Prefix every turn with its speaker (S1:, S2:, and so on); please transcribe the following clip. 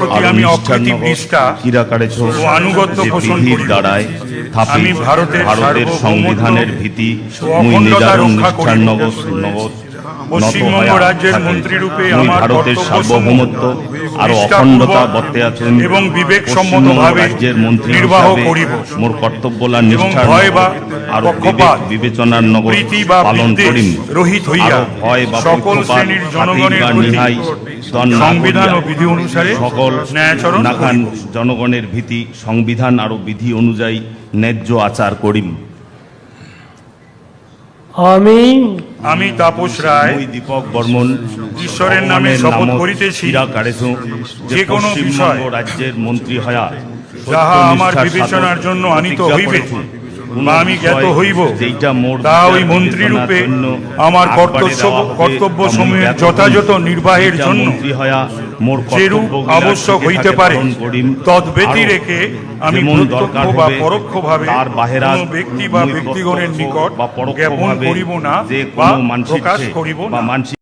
S1: প্রতি আমি অকৃত্রিম নিষ্ঠা ও আনুগত্য পোষণ করি। আমি ভারতের
S2: সংবিধানের ভীতি
S1: অখণ্ডতা রক্ষা করি। পশ্চিমবঙ্গ রাজ্যের মন্ত্রী রূপে আমার
S2: ভারতের সার্বভৌমত্ব আর অখণ্ডতা বর্তে আছেন
S1: এবং বিবেকসম্মতভাবে নির্বাহ করিব।
S2: মোর কর্তব্যলা নিষ্ঠার
S1: ভয় বা
S2: আর
S1: পক্ষপাত,
S2: বিবেচনার নগর
S1: প্রীতি বা
S2: পালন
S1: বিদ্বেষ
S2: করিম।
S1: রহিত হইয়া
S2: ভয় বা
S1: সকল শ্রেণীর জনগণের প্রতি সংবিধান ও বিধি অনুসারে
S2: সকল
S1: ন্যায়াচরণ
S2: নাখান
S1: করিব।
S2: জনগণের ভীতি সংবিধান আর বিধি অনুযায়ী ন্যায্য আচার করিম।
S1: আমি তাপস রায়
S2: দীপক বর্মন
S1: ঈশ্বরের নামে শপথ করিতেছি, যে কোনো বিষয়
S2: রাজ্যের মন্ত্রী হয়া
S1: যাহা আমার বিবেচনার জন্য আনিত হইবে বা আমি জ্ঞাত হইব, তা ওই মন্ত্রী রূপে আমার কর্তব্য সমূহের যথাযথ নির্বাহের জন্য যেরূপ আবশ্যক হইতে পারে তদ ব্যতি রেখে আমি প্রত্যক্ষ বা পরোক্ষভাবে কোনো ব্যক্তি বা ব্যক্তিগণের নিকট জ্ঞাপন করিব না বা প্রকাশ করিব না।